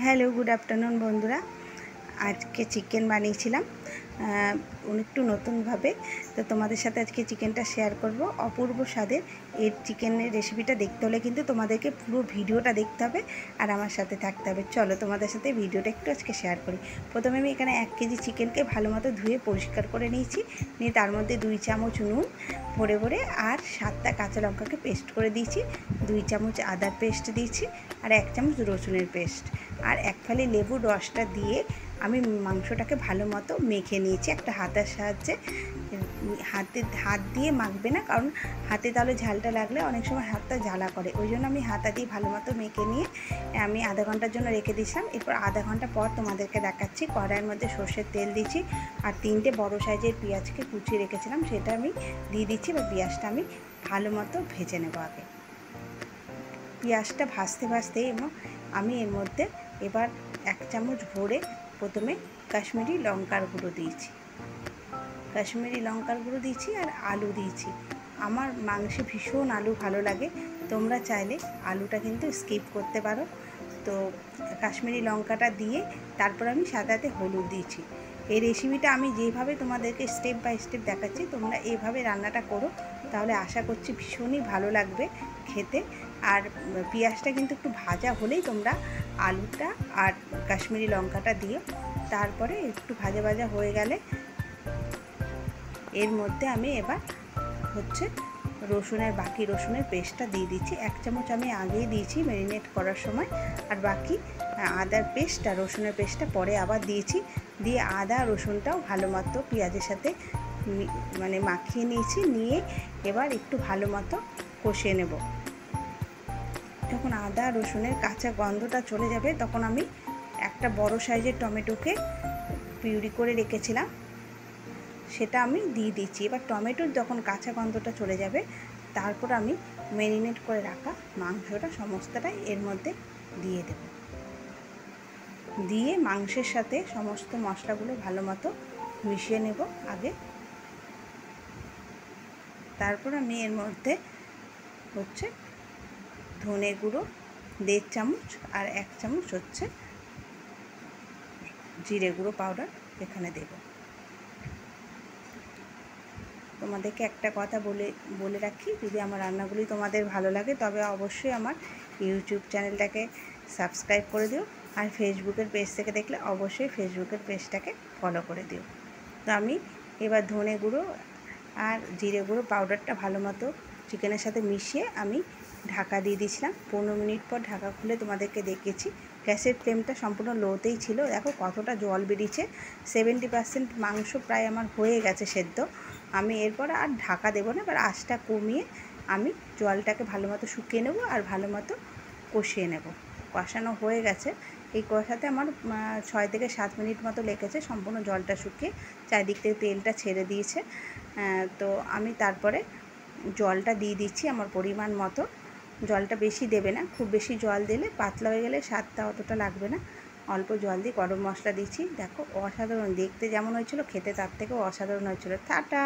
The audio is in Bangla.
হ্যালো, গুড আফটারনুন বন্ধুরা। আজকে চিকেন বানিয়েছিলাম একটু নতুনভাবে। তো তোমাদের সাথে আজকে চিকেনটা শেয়ার করব। অপূর্ব স্বাদের এই চিকেনের রেসিপিটা দেখতে হলে কিন্তু তোমাদেরকে পুরো ভিডিওটা দেখতে হবে আর আমার সাথে থাকতে হবে। চলো তোমাদের সাথে ভিডিওটা একটু আজকে শেয়ার করি। প্রথমে আমি এখানে 1 কেজি চিকেনকে ভালো মতো ধুয়ে পরিষ্কার করে নিয়েছি। নিয়ে তার মধ্যে 2 চামচ নুন ভরে ভরে আর 7টা কাঁচা লঙ্কাকে পেস্ট করে দিয়েছি, 2 চামচ আদার পেস্ট দিয়েছি আর 1 চামচ রসুনের পেস্ট আর 1 ফালি লেবুর রসটা দিয়ে আমি মাংসটাকে ভালো মতো মেখে নিয়েছি একটা হাতের সাহায্যে। হাত দিয়ে মাখবে না, কারণ হাতে তাহলে ঝালটা লাগলে অনেক সময় হাতটা জ্বালা করে, ওই জন্য আমি হাতা দিয়ে ভালো মতো মেখে নিয়ে আমি আধা ঘন্টার জন্য রেখে দিয়েছিলাম। এরপর আধা ঘন্টা পর তোমাদেরকে দেখাচ্ছি। কড়াইয়ের মধ্যে সর্ষের তেল দিয়েছি আর 3টে বড় সাইজের পেঁয়াজকে কুচিয়ে রেখেছিলাম সেটা আমি দিয়ে দিচ্ছি। বা পেঁয়াজটা আমি ভালো মতো ভেজে নেব। আগে পেঁয়াজটা ভাজতে ভাজতে এবং আমি এর মধ্যে এবার 1 চামচ ভরে প্রথমে কাশ্মীরি লঙ্কার গুঁড়ো দিয়েছি, আর আলু দিয়েছি। আমার মাংসে ভীষণ আলু ভালো লাগে, তোমরা চাইলে আলুটা কিন্তু স্কিপ করতে পারো। তো কাশ্মীরি লঙ্কাটা দিয়ে তারপর আমি সাদাতে হলুদ দিয়েছি। এই রেসিপিটা আমি যেভাবে তোমাদেরকে স্টেপ বাই স্টেপ দেখাচ্ছি তোমরা এইভাবে রান্নাটা করো, তাহলে আশা করছি ভীষণই ভালো লাগবে খেতে। আর পেঁয়াজটা কিন্তু একটু ভাজা হলেই তোমরা আলুটা আর কাশ্মীরি লঙ্কাটা দিও। তারপরে একটু ভাজা ভাজা হয়ে গেলে এর মধ্যে আমি এবার বাকি রসুনের পেস্টটা দিয়ে দিচ্ছি। 1 চামচ আমি আগেই দিয়েছি ম্যারিনেট করার সময়, আর বাকি আদার পেস্ট আর রসুনের পেস্টটা পরে আবার দিয়েছি। দিয়ে আদা রসুনটাও ভালো মতো পেঁয়াজের সাথে মাখিয়ে নিয়েছি। নিয়ে এবার একটু ভালো মতো কষিয়ে নেব। যখন আদা রসুনের কাঁচা গন্ধটা চলে যাবে তখন আমি একটা বড় সাইজের টমেটোকে পিউরি করে রেখেছিলাম সেটা আমি দিয়ে দিচ্ছি। এবার টমেটোর যখন কাঁচা গন্ধটা চলে যাবে তারপর আমি ম্যারিনেট করে রাখা মাংসটা সমস্তটাই এর মধ্যে দিয়ে দেব। দিয়ে মাংসের সাথে সমস্ত মশলাগুলো ভালো মতো মিশিয়ে নেব আগে। তারপর আমি এর মধ্যে ধনে গুঁড়ো 1.5 চামচ আর 1 চামচ জিরে গুঁড়ো পাউডার এখানে দেব। তোমাদেরকে একটা কথা বলে রাখি, যদি আমার রান্নাগুলি তোমাদের ভালো লাগে তবে অবশ্যই আমার ইউটিউব চ্যানেলটাকে সাবস্ক্রাইব করে দিও, আর ফেসবুকের পেজ থেকে দেখলে অবশ্যই ফেসবুকের পেজটাকে ফলো করে দিও। তো আমি এবার ধনে গুঁড়ো আর জিরে গুঁড়ো পাউডারটা ভালো মতো চিকেনের সাথে মিশিয়ে আমি ঢাকা দিয়ে দিয়েছিলাম। 15 মিনিট পর ঢাকা খুলে তোমাদেরকে দেখিয়েছি। গ্যাসের ফ্লেমটা সম্পূর্ণ লোতেই ছিল। দেখো কতটা জল বেরিয়েছে, 70% মাংস প্রায় আমার হয়ে গেছে সেদ্ধ। আমি এরপর আর ঢাকা দেবো না, এবার আঁচটা কমিয়ে আমি জলটাকে ভালো মতো শুকিয়ে নেব আর ভালো মতো কষিয়ে নেব। কষানো হয়ে গেছে, এই কষাতে আমার 6 থেকে 7 মিনিট মতো লেগেছে সম্পূর্ণ জলটা শুকিয়ে চারিদিক থেকে তেলটা ছেড়ে দিয়েছে। তো আমি তারপরে জলটা দিয়ে দিচ্ছি আমার পরিমাণ মতো। জলটা বেশি দেবে না, খুব বেশি জল দিলে পাতলা হয়ে গেলে স্বাদটা অতটা লাগবে না। অল্প জল দিয়ে গরম মশলা দিচ্ছি। দেখো অসাধারণ দেখতে যেমন হয়েছিল খেতে তার থেকেও অসাধারণ হয়েছিল। টাটা।